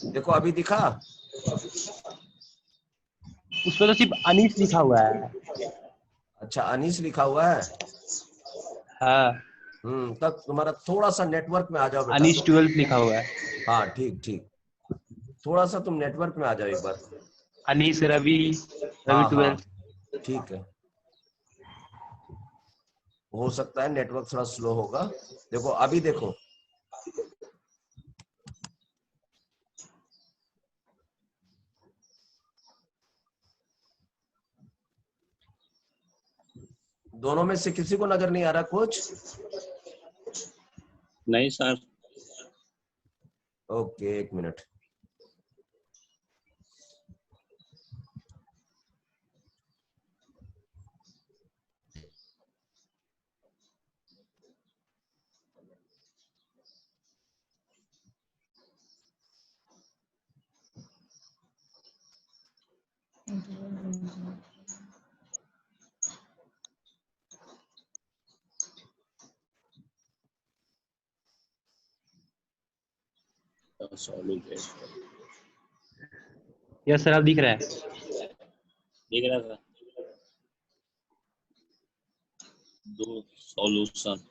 देखो अभी दिखा, उसमें तो सिर्फ अनीस लिखा हुआ है। अच्छा अनीस लिखा हुआ है। हाँ, तब तुम्हारा थोड़ा सा नेटवर्क में आ जाओ बेटा। अनीस 12 लिखा हुआ है। हाँ ठीक ठीक, थोड़ा सा तुम नेटवर्क में आ जाओ एक बार। अनीस रवि, रवि हाँ हाँ 12। ठीक है, हो सकता है नेटवर्क थोड़ा स्लो होगा। देखो अभी देखो, दोनों में से किसी को नजर नहीं आ रहा कुछ? नहीं सर। ओके एक मिनट। यस सर, अब दिख रहा है। दिख रहा था। दो सॉल्यूशन।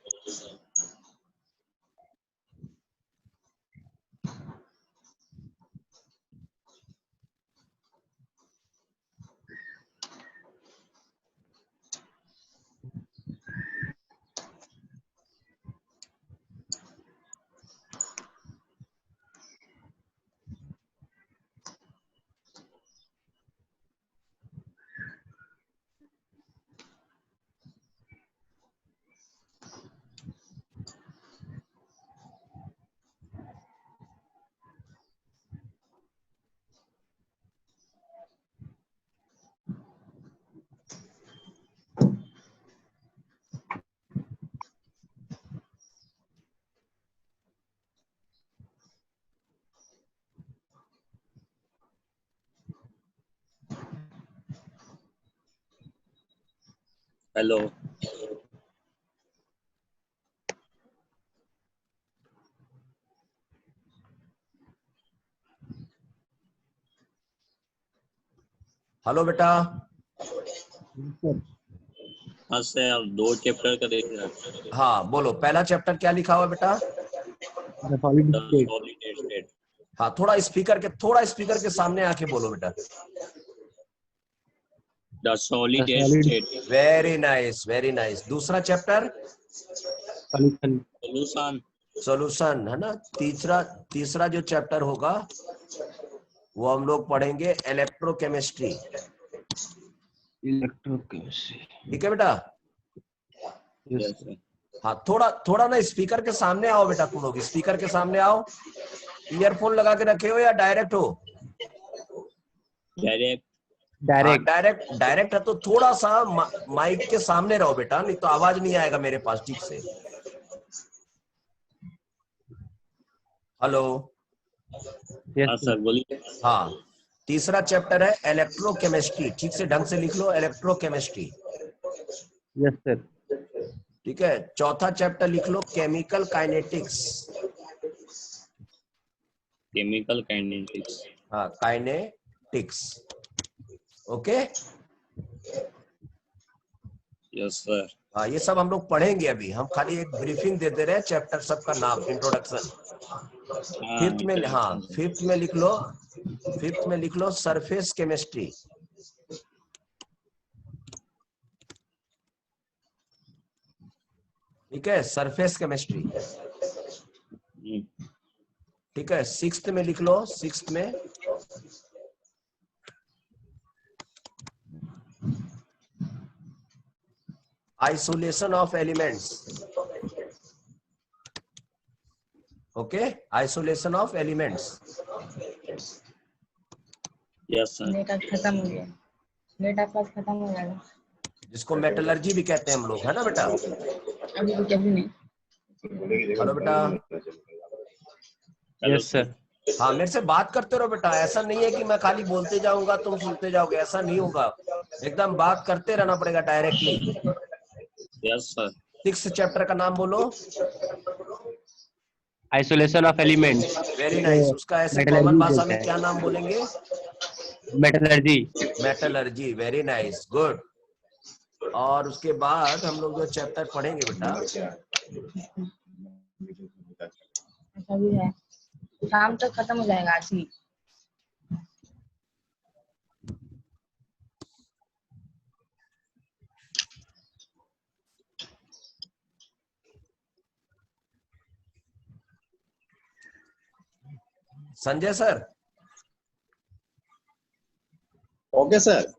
हेलो। हेलो बेटा। हाँ सर, आप 2 चैप्टर का देख रहे हैं। हाँ बोलो, पहला चैप्टर क्या लिखा हुआ बेटा? Solid state. Solid state. हाँ थोड़ा स्पीकर के सामने आके बोलो बेटा। The solid solid state. Very nice very nice. दूसरा चैप्टर सॉल्यूशन। सॉल्यूशन। सॉल्यूशन है ना। तीसरा जो चैप्टर होगा वो हम लोग पढ़ेंगे इलेक्ट्रोकेमिस्ट्री। इलेक्ट्रोकेमिस्ट्री। ठीक है बेटा। Yes sir. हाँ थोड़ा ना स्पीकर के सामने आओ बेटा, तुम लोग स्पीकर के सामने आओ। ईयरफोन लगा के रखे हो या डायरेक्ट हो? डायरेक्ट। हाँ डायरेक्ट। डायरेक्ट है तो थोड़ा सा माइक के सामने रहो बेटा, नहीं तो आवाज नहीं आएगा मेरे पास ठीक से। हेलो। हाँ सर बोलिए। हाँ तीसरा चैप्टर है इलेक्ट्रोकेमिस्ट्री, ठीक से ढंग से लिख लो, इलेक्ट्रोकेमिस्ट्री। Yes sir. ठीक है। चौथा चैप्टर लिख लो केमिकल काइनेटिक्स। Chemical kinetics. हाँ काइनेटिक्स। ओके। Yes sir. हाँ ये सब हम लोग पढ़ेंगे अभी, हम खाली एक ब्रीफिंग दे दे रहे हैं चैप्टर सबका नाम, इंट्रोडक्शन। फिफ्थ में लिख लो सरफेस केमिस्ट्री। ठीक है, सरफेस केमिस्ट्री। ठीक है। सिक्स्थ में लिख लो, सिक्स्थ में isolation of elements. Okay, isolation of elements. Yes sir. Net आज खत्म हो गया, नेट आपका खत्म हो जाएगा। जिसको मेटलर्जी भी कहते हैं हम लोग, है ना बेटा? अभी तो कभी नहीं। हेलो बेटा। Yes sir. हाँ मेरे से बात करते रहो बेटा, ऐसा नहीं है कि मैं खाली बोलते जाऊंगा तुम सुनते जाओगे, ऐसा नहीं होगा। एकदम बात करते रहना पड़ेगा डायरेक्टली। Yes sir. 6 चैप्टर का नाम बोलो। Isolation of elements. Very nice. उसका ऐसे कॉमन भाषा में क्या नाम बोलेंगे? Metallurgy. Metallurgy. Very nice, good. और उसके बाद हम लोग जो चैप्टर पढ़ेंगे बेटा, ऐसा भी है, शाम तक खत्म हो जाएगा आज ही। Sanjay sir. Okay sir.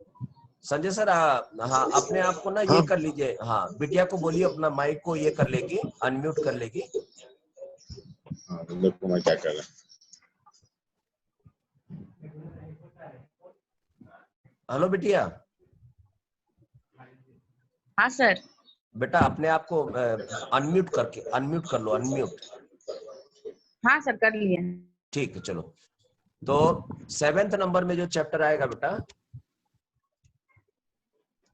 Sanjay sir, हाँ अपने आप को ना ये कर लीजिए। हाँ बिटिया को बोलिए अपना माइक को ये कर लेगी, अनम्यूट कर लेगी। हाँ देखो मैं क्या कर रहा हेलो बिटिया। हाँ सर। बेटा अपने आप को अनम्यूट करके अनम्यूट कर लो, अनम्यूट। हाँ सर कर लिए। ठीक है चलो। तो 7th नंबर में जो चैप्टर आएगा बेटा,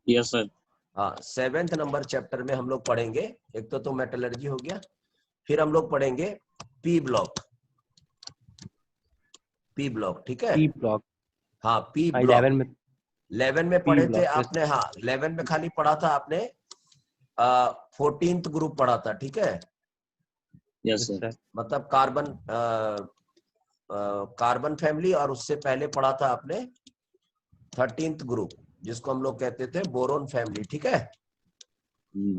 यस सर। हाँ 7th नंबर चैप्टर में हम लोग पढ़ेंगे, एक तो मेटलर्जी हो गया, फिर हम लोग पढ़ेंगे पी ब्लॉक। पी ब्लॉक, ठीक है। P block. हाँ पी ब्लॉक 11 में। 11 में पढ़े थे आपने। हाँ 11 में खाली पढ़ा था आपने 14th ग्रुप पढ़ा था, ठीक है। Yes sir. मतलब कार्बन फैमिली, और उससे पहले पढ़ा था आपने 13th ग्रुप, जिसको हम लोग कहते थे बोरोन फैमिली, ठीक है।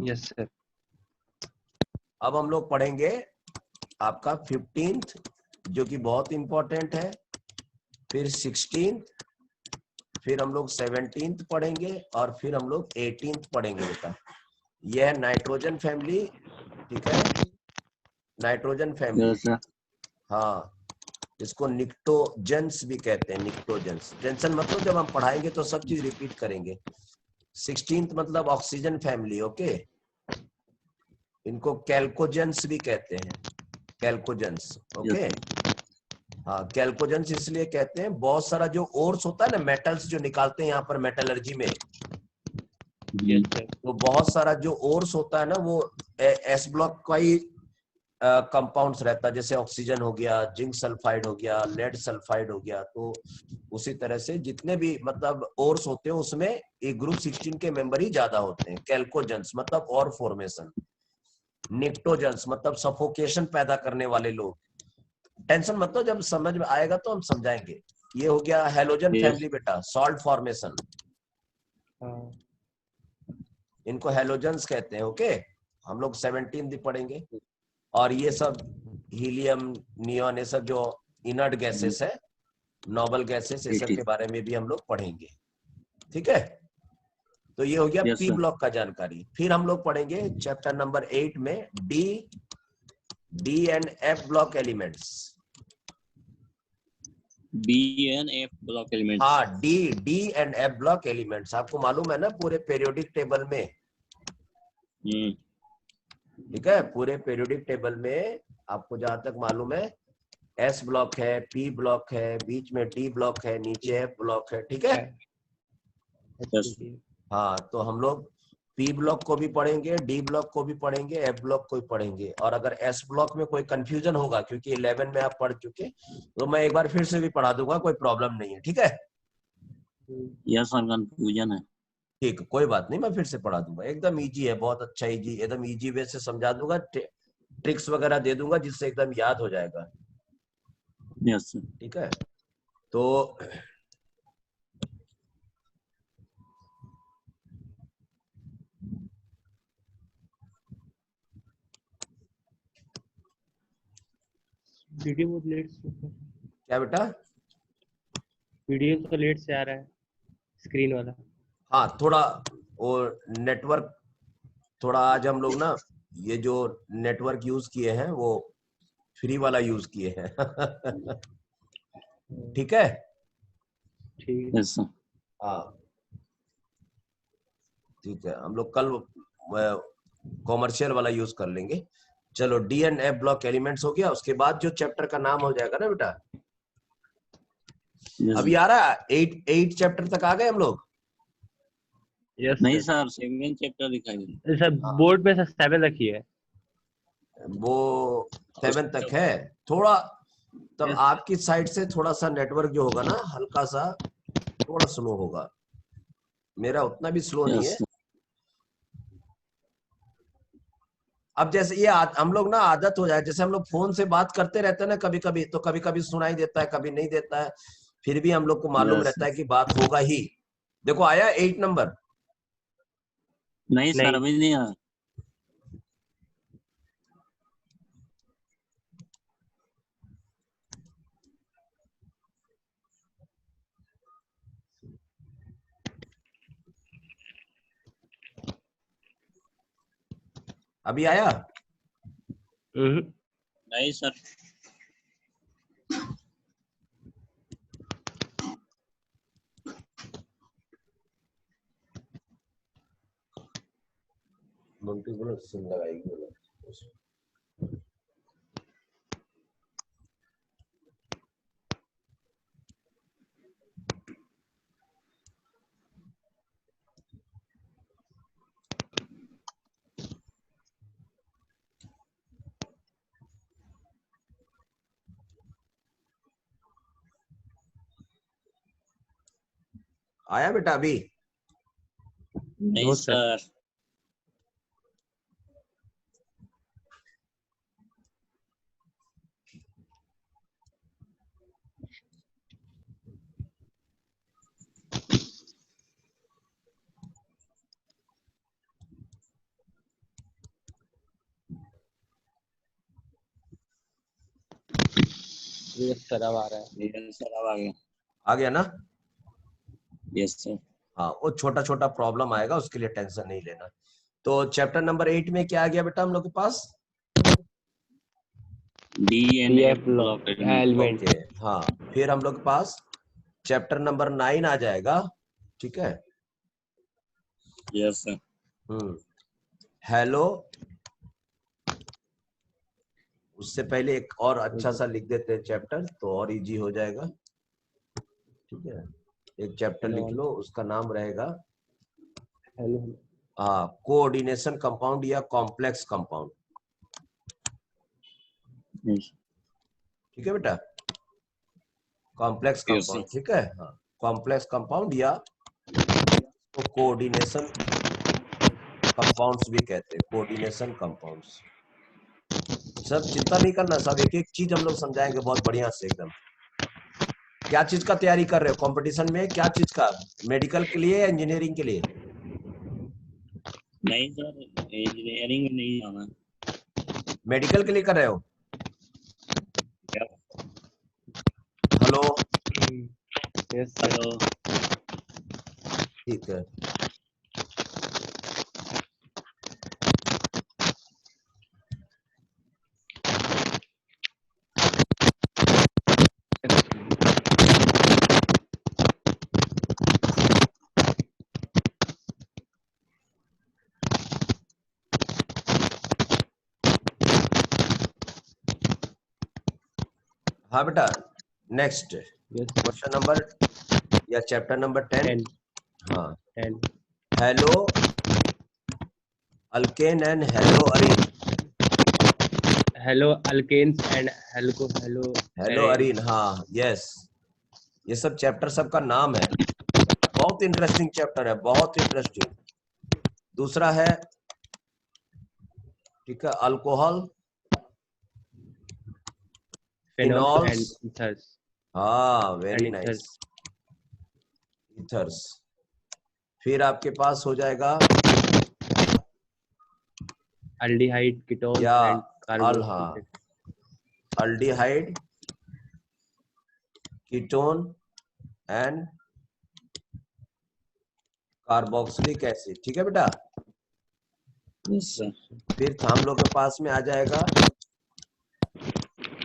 Yes sir. अब हम लोग पढ़ेंगे आपका 15th, जो कि बहुत इंपॉर्टेंट है, फिर 16th, फिर हम लोग 17th पढ़ेंगे, और फिर हम लोग 18th पढ़ेंगे बेटा। यह है नाइट्रोजन फैमिली, ठीक है। Nitrogen family, yes sir. हाँ इसको निक्टोजेंस भी कहते हैं, निक्टोजेंस। टेंशन मतलब जब हम पढ़ाएंगे तो सब चीज रिपीट करेंगे। 16th मतलब ऑक्सीजन फैमिली, ओके। इनको कैल्कोजेंस भी कहते हैं, कैल्कोजेंस, ओके। हाँ कैल्कोजेंस इसलिए कहते हैं, बहुत सारा जो ओर्स होता है ना, मेटल्स जो निकालते हैं यहाँ पर मेटलर्जी में, तो बहुत सारा जो ओर्स होता है ना, वो एस ब्लॉक का ही कंपाउंड्स रहता है। जैसे ऑक्सीजन हो गया, जिंक सल्फाइड हो गया, लेड सल्फाइड हो गया। तो उसी तरह से जितने भी मतलब ओर्स होते हैं, उसमें एक ग्रुप 16 के मेंबर ही ज्यादा होते हैं। कैल्कोजेंस मतलब और फॉर्मेशन, निक्टोजेंस मतलब सफोकेशन पैदा करने वाले लोग। टेंशन मत लो, जब समझ में आएगा तो हम समझाएंगे। ये हो गया हेलोजन फैमिली बेटा, सॉल्ट फॉर्मेशन, इनको हेलोजेंस कहते हैं, ओके। हम लोग 17 भी पढ़ेंगे। और ये सब हीलियम, नियॉन, ये सब जो इनर्ट गैसेस है, नोबल गैसेस, ये सब के बारे में भी हम लोग पढ़ेंगे, ठीक है। तो ये हो गया पी ब्लॉक का जानकारी। फिर हम लोग पढ़ेंगे चैप्टर नंबर 8 में D and F block elements. B and F block elements. हाँ D and F block elements, आपको मालूम है ना पूरे पीरियोडिक टेबल में, ठीक है। पूरे पीरियोडिक टेबल में आपको जहां तक मालूम है, एस ब्लॉक है, पी ब्लॉक है, बीच में डी ब्लॉक है, नीचे एफ ब्लॉक है, ठीक है। हाँ तो हम लोग पी ब्लॉक को भी पढ़ेंगे, डी ब्लॉक को भी पढ़ेंगे, एफ ब्लॉक को भी पढ़ेंगे। और अगर एस ब्लॉक में कोई कंफ्यूजन होगा, क्योंकि 11 में आप पढ़ चुके, तो मैं एक बार फिर से भी पढ़ा दूंगा, कोई प्रॉब्लम नहीं है, ठीक है। यस सर, कंफ्यूजन है। ठीक, कोई बात नहीं, मैं फिर से पढ़ा दूंगा। एकदम इजी है, बहुत अच्छा इजी, एकदम इजी वे से समझा दूंगा, ट्रिक्स वगैरह दे दूंगा, जिससे एकदम याद हो जाएगा। Yes sir. ठीक है। तो वीडियो बहुत लेट क्या बेटा? वीडियो तो लेट से आ रहा है, स्क्रीन वाला। हाँ थोड़ा वो नेटवर्क, थोड़ा आज हम लोग ना ये जो नेटवर्क यूज किए हैं वो फ्री वाला यूज किए हैं। ठीक है। ठीक। Yes sir. हाँ ठीक है, हम लोग कल कॉमर्शियल वाला यूज कर लेंगे। चलो D and F block elements हो गया। उसके बाद जो चैप्टर का नाम हो जाएगा ना बेटा, अभी आ रहा है 8 चैप्टर तक आ गए हम लोग। यस नहीं सर। सर 7 चैप्टर दिखाई दे। सर बोर्ड पे सर 7 रखी है। वो 7 तक है। थोड़ा तब Yes. आपकी साइड से थोड़ा सा नेटवर्क जो होगा ना हल्का सा थोड़ा स्लो होगा, मेरा उतना भी स्लो नहीं है। यस अब जैसे ये हम लोग ना आदत हो जाए, जैसे हम लोग फोन से बात करते रहते हैं ना कभी कभी, तो कभी कभी सुनाई देता है कभी नहीं देता है, फिर भी हम लोग को मालूम Yes. रहता है कि बात होगा ही। देखो आया 8 नंबर। नहीं सर नहीं। अभी नहीं आया। अभी आया? नहीं सर मंटू बोलो सिम लगाएगी बोलो। आया बेटा अभी? नहीं No, sir. Sir yes sir अब आ रहा है। यस सर अब आ गया। आ गया ना? यस सर हाँ, वो छोटा छोटा प्रॉब्लम आएगा, उसके लिए टेंशन नहीं लेना। तो चैप्टर नंबर 8 में क्या आ गया बेटा हम लोग के पास? D and DF F block element. Okay, हाँ। फिर हम लोग के पास चैप्टर नंबर 9 आ जाएगा, ठीक है। यस सर हेलो, उससे पहले एक और अच्छा सा लिख देते हैं चैप्टर, तो और इजी हो जाएगा, ठीक है। एक चैप्टर लिख लो, उसका नाम रहेगा हेलो। कोऑर्डिनेशन कंपाउंड या कॉम्प्लेक्स कंपाउंड, ठीक है बेटा। कॉम्प्लेक्स Yes, कंपाउंड, ठीक है। हाँ, कॉम्प्लेक्स कंपाउंड या तो कोऑर्डिनेशन कंपाउंड्स भी कहते हैं, कोऑर्डिनेशन कंपाउंड्स। सब चिंता नहीं करना, सब एक एक चीज हम लोग समझाएंगे बहुत बढ़िया से एकदम। क्या चीज का तैयारी कर रहे हो कंपटीशन में? क्या चीज का? मेडिकल के लिए या इंजीनियरिंग के लिए? नहीं सर इंजीनियरिंग में नहीं जाना। मेडिकल के लिए कर रहे हो? Hello, yes sir. हेलो ठीक है। हाँ बेटा, नेक्स्ट यस क्वेश्चन नंबर या चैप्टर नंबर 10। 10 हाँ, 10 hello alkane and hello arene. Hello alkanes and hello hello arene, हाँ यस, ये सब चैप्टर सबका नाम है। बहुत इंटरेस्टिंग चैप्टर है, बहुत इंटरेस्टिंग। दूसरा है, ठीक है, अल्कोहल, फेनॉल्स फिनॉल्स, एंड ईथर्स हाँ एंड वेरी नाइस, ईथर्स। फिर आपके पास हो जाएगा अल्डिहाइड कीटोन्स या and carboxylate. Aldehyde, ketone and carboxylic acid, ठीक है बेटा। यस सर फिर हम लोग के पास में आ जाएगा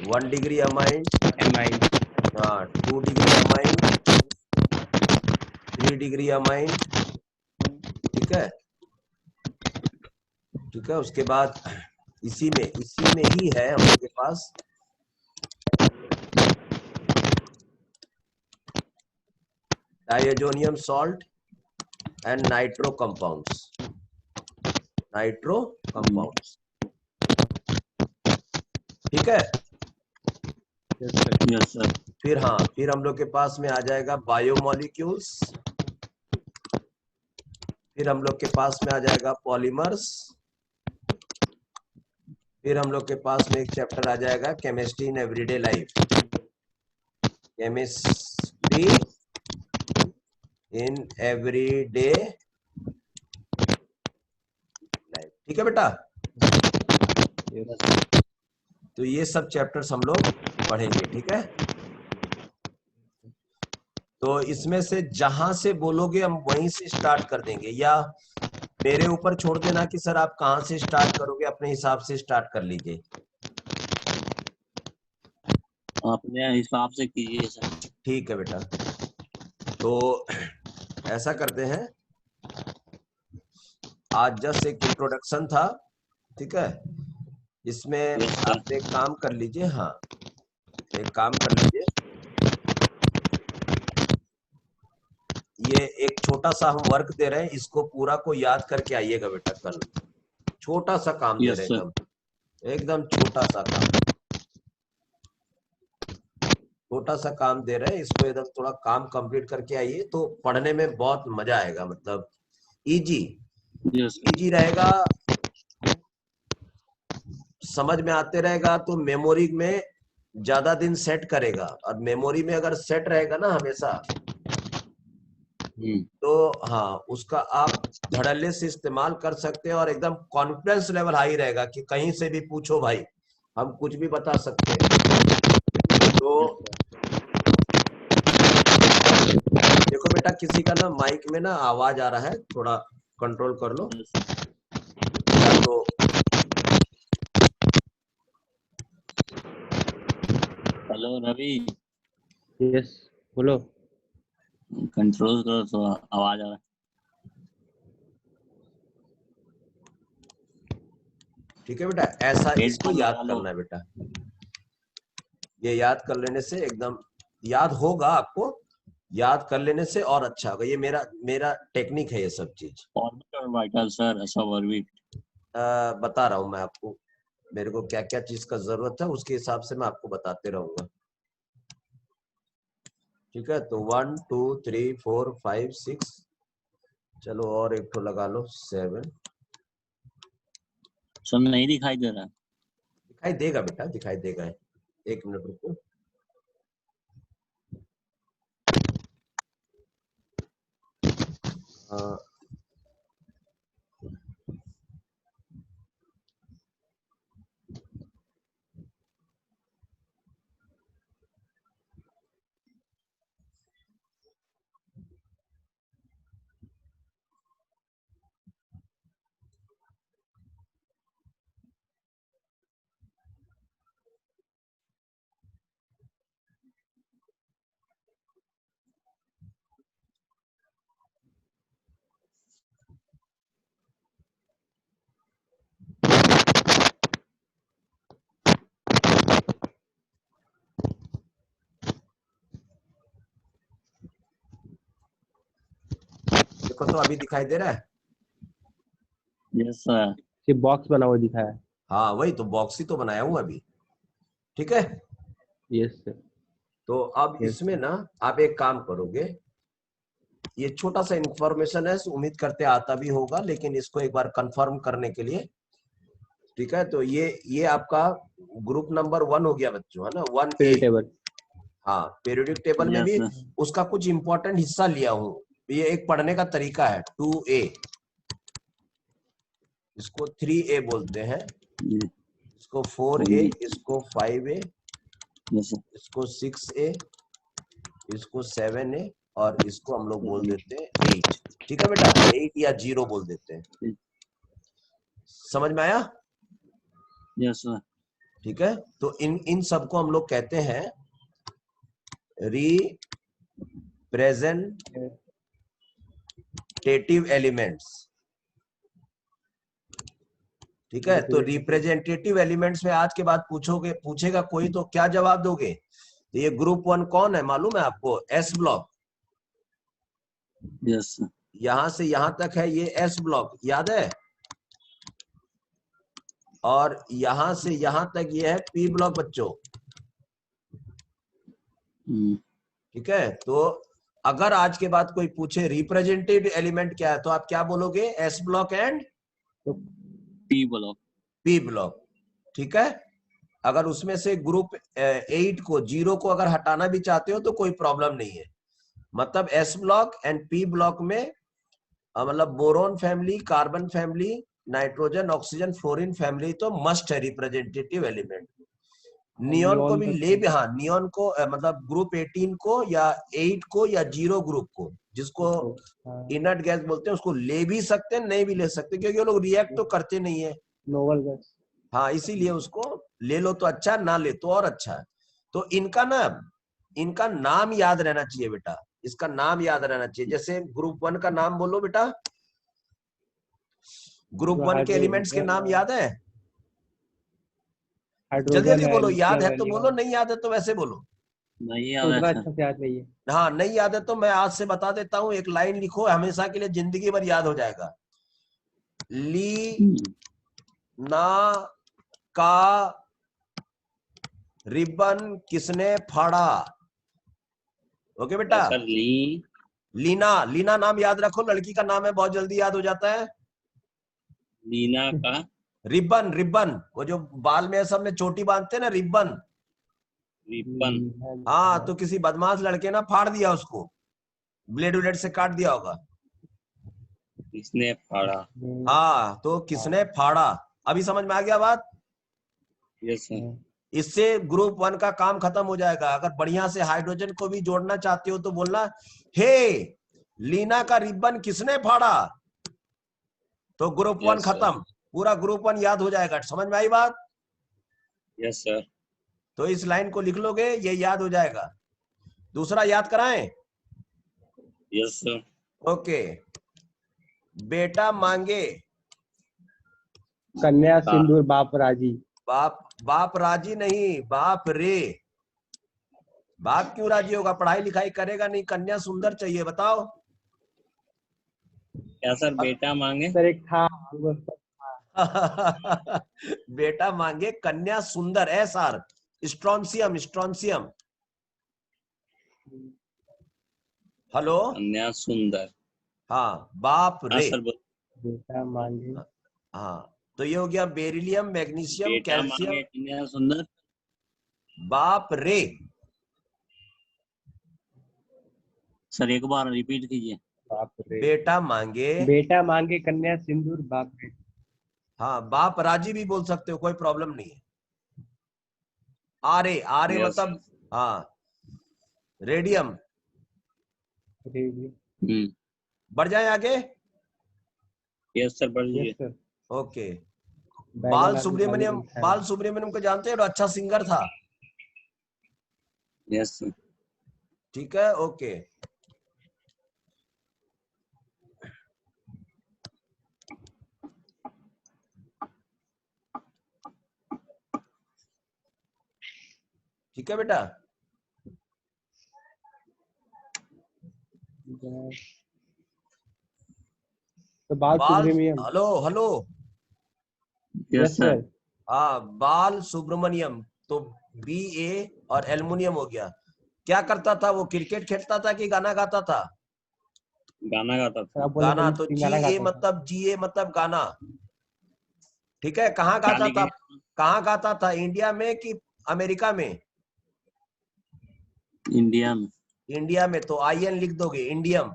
1 degree amine, amine, 2 degree amine, 3 degree amine, ठीक है। ठीक है, उसके बाद इसी में ही है हम लोग के पास diazonium salt, and nitro compounds. Nitro compounds. ठीक है? Yes sir. फिर हाँ, फिर हम लोग के पास में आ जाएगा बायोमोलिक्यूल्स, फिर हम लोग के पास में आ जाएगा पॉलीमर्स, फिर हम लोग के पास में एक चैप्टर आ जाएगा chemistry in everyday life, chemistry in everyday life. ठीक है बेटा? तो ये सब चैप्टर्स हम लोग पढ़ेंगे। ठीक है? तो इसमें से जहां से बोलोगे हम वहीं से स्टार्ट कर देंगे, या मेरे ऊपर छोड़ देना कि सर आप कहां से स्टार्ट करोगे, अपने हिसाब से स्टार्ट कर लीजिए। अपने हिसाब से कीजिए सर। ठीक है बेटा। तो ऐसा करते हैं, आज जस्ट एक इंट्रोडक्शन था। ठीक है? इसमें Yes, sir. आप एक काम कर लीजिए। हाँ, एक काम कर लीजिए, ये एक छोटा सा हम वर्क दे रहे हैं, इसको पूरा को याद करके आइएगा बेटा कल। छोटा सा काम दे Yes, रहे sir. हैं, एकदम छोटा सा काम, छोटा सा काम दे रहे हैं, इसको एकदम थोड़ा काम कंप्लीट करके आइए तो पढ़ने में बहुत मजा आएगा। मतलब इजी Yes, sir. इजी रहेगा, समझ में आते रहेगा, तो मेमोरी में ज्यादा दिन सेट करेगा। और मेमोरी में अगर सेट रहेगा ना हमेशा, तो हाँ, उसका आप धड़ल्ले से इस्तेमाल कर सकते हैं और एकदम कॉन्फिडेंस लेवल हाई रहेगा कि कहीं से भी पूछो भाई, हम कुछ भी बता सकते हैं। तो देखो बेटा, किसी का ना माइक में ना आवाज आ रहा है, थोड़ा कंट्रोल कर लो। तो हेलो रवि, यस बोलो। कंट्रोल करो तो आवाज आ रहा है। ठीक है बेटा, ऐसा इसको हेडफोन याद लगा लो। करना है बेटा। ये याद कर लेने से एकदम याद होगा, आपको याद कर लेने से और अच्छा होगा। ये मेरा टेक्निक है ये सब चीज। ऑर्बिट और वाइटल सर, ऐसा ऑर्बिट। बता रहा हूं मैं आपको, मेरे को क्या क्या चीज का जरूरत है उसके हिसाब से मैं आपको बताते रहूंगा। ठीक है? तो 1 2 3 4 5 6, चलो और एक तो लगा लो 7। सर नहीं दिखाई दे रहा। दिखाई देगा बेटा, दिखाई देगा। एक मिनट रुको। देखो तो अभी दिखाई दे रहा है? Yes sir. सिर्फ बॉक्स बना हुआ दिखा है। हाँ, वही तो बॉक्स ही तो बनाया हूँ अभी। ठीक है? Yes sir. तो अब Yes, इसमें ना आप एक काम करोगे, ये छोटा सा इंफॉर्मेशन है, उम्मीद करते आता भी होगा, लेकिन इसको एक बार कंफर्म करने के लिए। ठीक है? तो ये आपका ग्रुप नंबर 1 हो गया बच्चों, है ना? 1A। Period table. हाँ, पीरियोडिक टेबल में यस भी सर। उसका कुछ इंपॉर्टेंट हिस्सा लिया हूँ। ये एक पढ़ने का तरीका है। 2A, इसको 3A बोलते हैं, इसको 4A, इसको 5A, यस सर। इसको 6A, इसको 7A, और इसको हम लोग बोल देते हैं 8। ठीक है बेटा? 8 या 0 बोल देते हैं। समझ में आया? Yes sir. ठीक है? तो इन सबको हम लोग कहते हैं रिप्रेजेंटेटिव एलिमेंट्स। ठीक है? तो रिप्रेजेंटेटिव एलिमेंट्स में आज के बाद पूछेगा कोई, तो क्या जवाब दोगे? ये ग्रुप 1 कौन है मालूम है आपको? S block. Yes sir. यहां से यहां तक है ये एस ब्लॉक, याद है, और यहां से यहां तक ये है पी ब्लॉक बच्चों। ठीक है, तो अगर आज के बाद कोई पूछे रिप्रेजेंटेटिव एलिमेंट क्या है तो आप क्या बोलोगे? S block and P block. P block. ठीक है, अगर उसमें से ग्रुप 8 को 0 को अगर हटाना भी चाहते हो तो कोई प्रॉब्लम नहीं है। मतलब S block and P block में मतलब boron family, carbon family, nitrogen, oxygen, fluorine family तो मस्ट है रिप्रेजेंटेटिव एलिमेंट। नियॉन को भी ले भी, हाँ नियॉन को मतलब ग्रुप 18 को या 8 को या 0 ग्रुप को, जिसको इनर्ट गैस बोलते हैं, उसको ले भी सकते हैं, नहीं भी ले सकते, क्योंकि वो लोग रिएक्ट तो करते नहीं है, नोबल गैस। हाँ इसीलिए उसको ले लो तो अच्छा, ना ले तो और अच्छा है। तो इनका नाम याद रहना चाहिए बेटा, इसका नाम याद रहना चाहिए। जैसे ग्रुप 1 का नाम बोलो बेटा, ग्रुप 1 के एलिमेंट्स के नाम याद है? जल्दी जल्दी बोलो, याद है तो बोलो, नहीं याद है तो वैसे बोलो। नहीं याद है अच्छा से याद नहीं है। हाँ नहीं याद है तो मैं आज से बता देता हूँ, एक लाइन लिखो, हमेशा के लिए जिंदगी भर याद हो जाएगा। ली ना का रिबन किसने फाड़ा? ओके बेटा, सर लीना, लीना नाम याद रखो, लड़की का नाम है, बहुत जल्दी याद हो जाता है। लीना का रिबन, रिबन वो जो बाल में सब में चोटी बांधते हैं ना, रिबन। रिबन। हाँ, तो किसी बदमाश लड़के ना फाड़ दिया उसको, ब्लेड व्लेड से काट दिया होगा। किसने फाड़ा? हाँ, तो किसने फाड़ा, अभी समझ में आ गया बात? Yes sir. इससे ग्रुप 1 का काम खत्म हो जाएगा। अगर बढ़िया से हाइड्रोजन को भी जोड़ना चाहते हो तो बोलना, हे लीना का रिबन किसने फाड़ा, तो ग्रुप 1 खत्म, पूरा ग्रुप 1 याद हो जाएगा। समझ में आई बात? Yes sir. तो इस लाइन को लिख लोगे, ये याद हो जाएगा। दूसरा याद कराएं? Yes sir. ओके, बेटा मांगे कन्या सिंदूर बाप राजी। बाप राजी नहीं, बाप रे। बाप क्यों राजी होगा, पढ़ाई लिखाई करेगा नहीं, कन्या सुंदर चाहिए, बताओ। क्या सर? बेटा मांगे सर एक था बेटा मांगे कन्या सुंदर, SR स्ट्रॉन्सियम, स्ट्रॉन्सियम। हेलो, कन्या सुंदर। हाँ बाप हाँ रे। सर। बेटा मांगे। हाँ, तो ये हो गया बेरिलियम, मैग्नीशियम, बेटा कैल्शियम, मांगे कन्या सुंदर। बाप रे। सर एक बार रिपीट कीजिए। बाप रे। बेटा मांगे कन्या सिंदूर बाप रे। हाँ, बाप राजी भी बोल सकते हो, कोई प्रॉब्लम नहीं है। आरे, आरे Yes. मतलब हाँ रेडियम। बढ़ जाए आगे। यस सर, बढ़िए। ओके, बाल सुब्रमण्यम, बाल सुब्रमण्यम को जानते हो, अच्छा सिंगर था। Yes sir. ठीक है, ओके। ठीक है बेटा, तो Bala Subrahmanyam. Hello hello. Yes sir. हाँ, बाल सुब्रमण्यम तो BA और एल्युमिनियम हो गया। क्या करता था वो, क्रिकेट खेलता था कि गाना गाता था? गाना गाता था। गाना, तो GA मतलब गाना। ठीक है, कहाँ गाता था, कहाँ गाता था, इंडिया में कि अमेरिका में? इंडिया में। इंडिया में, तो IN लिख दोगे, इंडियम।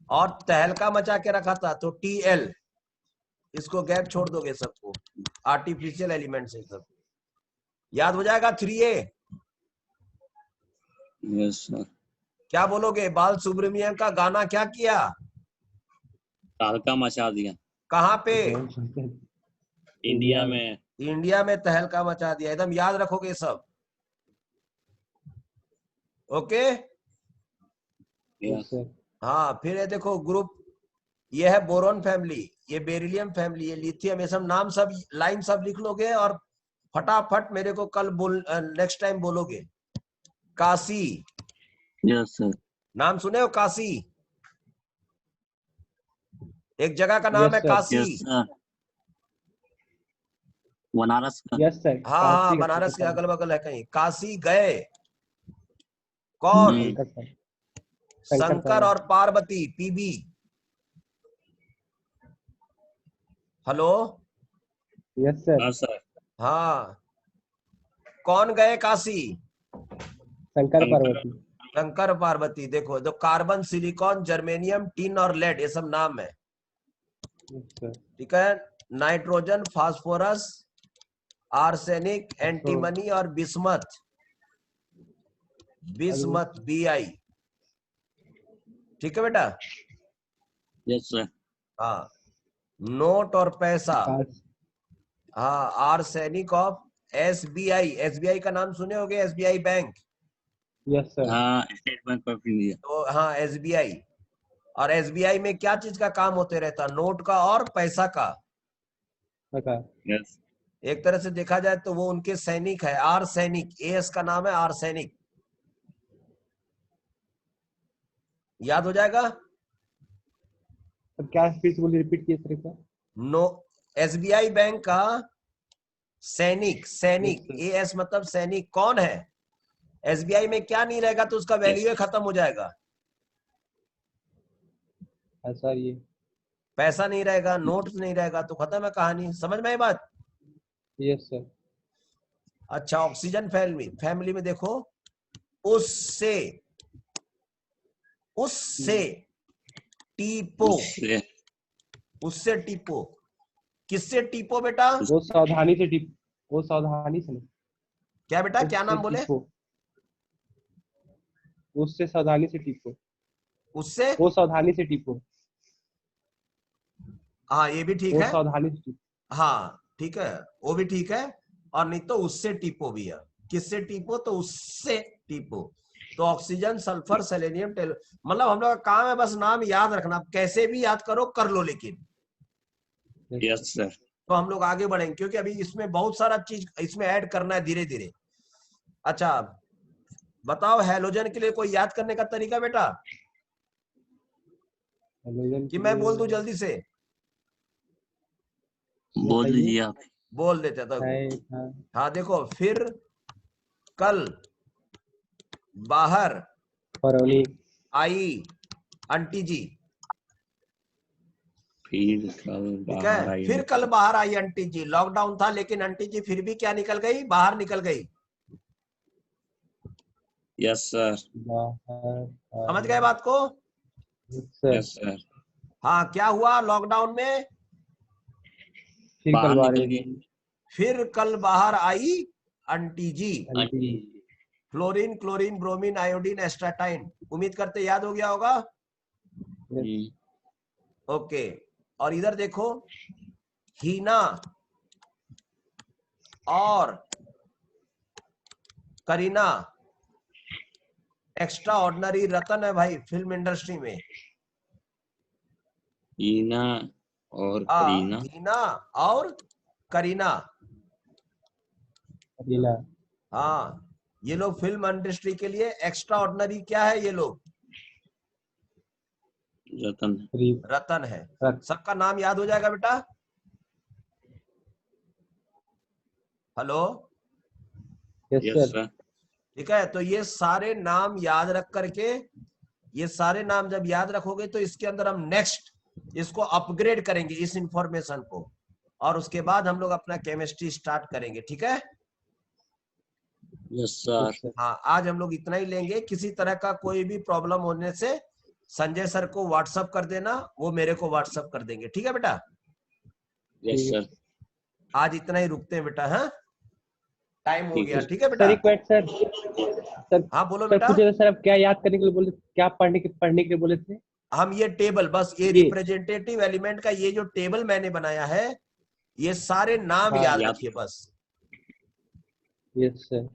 और तहलका मचा के रखा था तो TL, इसको गैप छोड़ दोगे सबको, आर्टिफिशियल एलिमेंट से सब याद हो जाएगा। 3A। Yes sir. क्या बोलोगे, बाल सुब्रमण्यम का गाना क्या किया, तहलका मचा दिया। कहाँ पे? इंडिया में। इंडिया में तहलका मचा दिया, एकदम याद रखोगे सब। ओके। यस। हाँ, फिर ये देखो ग्रुप, ये है बोरोन फैमिली, ये बेरिलियम फैमिली, ये लिथियम, ये सब नाम सब लाइन सब लिख लोगे और फटाफट मेरे को कल नेक्स्ट टाइम बोलोगे। Kashi, yes sir. नाम सुने हो काशी? एक जगह का नाम है Yes, sir. Kashi. Yes sir, Banaras का। यस सर, हाँ हाँ, काशी का बनारस के पता अगल है। बगल है कहीं। काशी गए कौन? शंकर सर, शंकर शंकर पार्वती। और Parvati, PB. Hello, yes sir, हाँ सर, हाँ, कौन गए काशी? शंकर पार्वती। शंकर पार्वती। देखो, जो कार्बन, सिलिकॉन, जर्मेनियम, टिन और लेड, ये सब नाम है। यस सर, ठीक है। नाइट्रोजन, फास्फोरस, आर्सेनिक, एंटीमनी और बिस्मथ। Bismuth, BI। ठीक है बेटा। यस सर, हाँ, नोट और पैसा। काश। हाँ, आर्सेनिक ऑफ SBI। SBI का नाम सुने होंगे, SBI बैंक। यस सर, हाँ स्टेट बैंक ऑफ इंडिया। तो हाँ, SBI। और SBI में क्या चीज का काम होते रहता? नोट का और पैसा का। पता। यस, एक तरह से देखा जाए तो वो उनके सैनिक है। आर्सेनिक, AS का नाम है आर्सेनिक। याद हो जाएगा। अब क्या फिर से बोलिए, रिपीट किए सर एक बार। नो, SBI बैंक का सैनिक, सैनिक, Yes, sir. AS मतलब सैनिक। कौन है? SBI में क्या नहीं रहेगा तो उसका वैल्यू खत्म हो जाएगा। हाँ सर, ये। पैसा नहीं रहेगा, नोट्स नहीं रहेगा तो खत्म है कहानी। समझ में आई बात? यस सर, अच्छा, ऑक्सीजन फैमिली, फैमिली में देखो, उससे, उससे टीपो, उससे उससे टीपो। किससे टीपो बेटा? वो सावधानी से टिप, वो सावधानी से नहीं। क्या बेटा, क्या उससे नाम बोले? टिपो, उससे सावधानी से टिपो, उससे। वो सावधानी से टिपो, हाँ, ये भी ठीक वो है। सावधानी से टिपो। हाँ ठीक है, वो भी ठीक है। और नहीं तो उससे टीपो भी है। किससे टीपो? तो उससे टीपो। तो ऑक्सीजन, सल्फर, सेलेनियम, मतलब हम लोग का काम है बस नाम याद रखना। कैसे भी याद करो, कर लो लेकिन। यस सर, तो हम लोग आगे बढ़ेंगे क्योंकि अभी इसमें बहुत सारा चीज इसमें ऐड करना है धीरे धीरे। अच्छा, बताओ हैलोजन के लिए कोई याद करने का तरीका बेटा, हेलोजन कि के मैं बोल दूं लिए जल्दी से? बोल बताइए। दीजिए आप। बोल देते तो। है था। हाँ देखो, फिर कल बाहर परौनी। आई आंटी जी। फिर कल ठीक बाहर है, आई फिर कल बाहर आई आंटी जी। लॉकडाउन था लेकिन आंटी जी फिर भी क्या निकल गई? बाहर निकल गई। यस सर, बाहर समझ गए बात को? सर, यस सर, हाँ, क्या हुआ लॉकडाउन में? फिर बाहर कल निकल बाहर गई फिर कल बाहर आई aunty ji. Aunty. Fluorine, chlorine, bromine, iodine, astatine. उम्मीद करते याद हो गया होगा। Yes, okay. और इधर देखो, हीना और करीना एक्स्ट्रा ऑर्डिनरी रतन है भाई फिल्म इंडस्ट्री में। हीना और करीना। हीना और करीना। लीला। हाँ, ये लोग फिल्म इंडस्ट्री के लिए एक्स्ट्रा ऑर्डिनरी क्या है? ये लोग रतन। रतन है। रत- सबका नाम याद हो जाएगा बेटा? Hello, yes yes sir, sir, ठीक है। तो ये सारे नाम याद रख करके, ये सारे नाम जब याद रखोगे तो इसके अंदर हम नेक्स्ट इसको अपग्रेड करेंगे इस इंफॉर्मेशन को, और उसके बाद हम लोग अपना केमिस्ट्री स्टार्ट करेंगे। ठीक है। Yes sir, yes sir. हाँ, आज हम लोग इतना ही लेंगे। किसी तरह का कोई भी प्रॉब्लम होने से संजय सर को व्हाट्सअप कर देना, वो मेरे को व्हाट्सअप कर देंगे। ठीक है बेटा, यस ठीक है। सर, आज इतना ही रुकते हैं बेटा। हाँ, टाइम हो ठीक गया। है। ठीक है सर बेटा। एक मिनट सर, सर हाँ बोलो सर बेटा। पूछे सर, आप क्या याद करने के लिए बोले, क्या पढ़ने के लिए बोले थे? हम ये टेबल, बस ये ये। रिप्रेजेंटेटिव एलिमेंट का ये जो टेबल मैंने बनाया है, ये सारे नाम हाँ। याद याद। रखिए बस। Yes sir.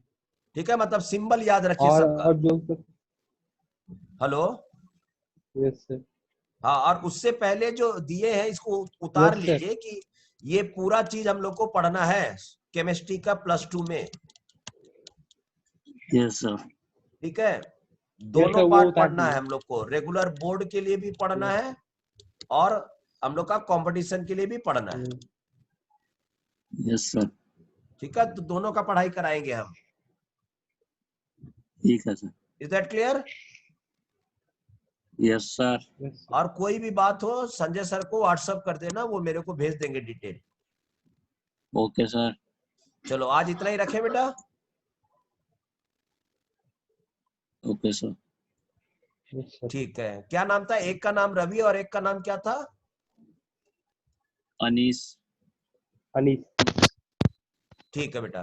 ठीक है, मतलब सिंबल याद रखिए सबका। और जो सर। हेलो। Yes sir. हाँ, और उससे पहले जो दिए हैं इसको उतार यस सर। लीजिए कि ये पूरा चीज हम लोग को पढ़ना है केमिस्ट्री का +2 में। यस सर, ठीक है, यस दोनों सर, वो पार्ट उतार पढ़ना है दीजिए। हम लोग को। रेगुलर बोर्ड के लिए भी पढ़ना है और हम लोग का कंपटीशन के लिए भी पढ़ना है। Yes sir. ठीक है, तो दोनों का पढ़ाई कराएंगे हम। ठीक है sir. Is that clear? Yes sir. Yes, और कोई भी बात हो संजय सर को व्हाट्सएप कर देना, वो मेरे को भेज देंगे डिटेल। Okay sir. चलो आज इतना ही रखें बेटा। Okay sir. yes, sir. ठीक है, क्या नाम था? एक का नाम रवि और एक का नाम क्या था? अनीस। अनीस। ठीक है बेटा,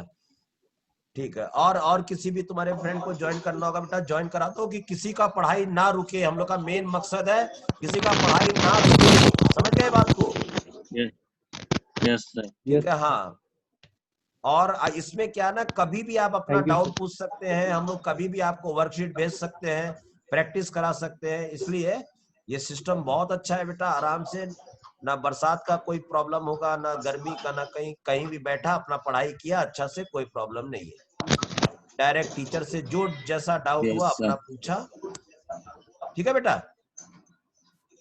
ठीक है। और किसी भी तुम्हारे फ्रेंड को ज्वाइन करना होगा बेटा, ज्वाइन करा दो कि किसी का पढ़ाई ना रुके। हम लोग का मेन मकसद है किसी का पढ़ाई ना रुके। समझ गए बात को? Yes sir. ठीक है, हाँ। और इसमें क्या ना, कभी भी आप अपना Thank you, डाउट sir. पूछ सकते हैं, हम लोग कभी भी आपको वर्कशीट भेज सकते हैं, प्रैक्टिस करा सकते हैं। इसलिए ये सिस्टम बहुत अच्छा है बेटा। आराम से, ना बरसात का कोई प्रॉब्लम होगा, ना गर्मी का, ना कहीं भी बैठा अपना पढ़ाई किया अच्छा से, कोई प्रॉब्लम नहीं है। डायरेक्ट टीचर से जो जैसा डाउट हुआ यस अपना सर। पूछा। ठीक है बेटा,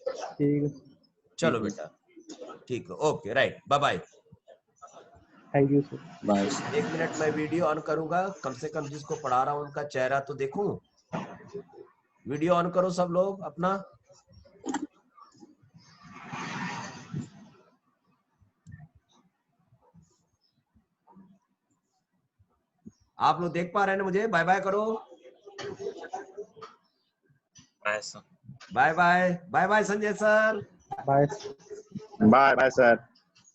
ठीक है। चलो ठीक है। बेटा, ठीक है, okay, right, bye bye. Thank you sir. Bye sir. 1 minute मैं वीडियो ऑन करूंगा, कम से कम जिसको पढ़ा रहा हूं उनका चेहरा तो देखूं। वीडियो ऑन करो सब लोग अपना। आप लोग देख पा रहे हैं ना मुझे? बाय बाय करो। Bye sir. Bye bye, bye bye Sanjay sir. Bye. Bye bye sir.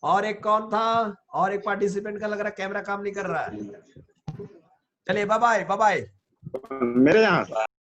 और एक कौन था? और एक पार्टिसिपेंट का लग रहा है कैमरा काम नहीं कर रहा है। चलिए बाय बाय, बाय बाय। मेरे यहाँ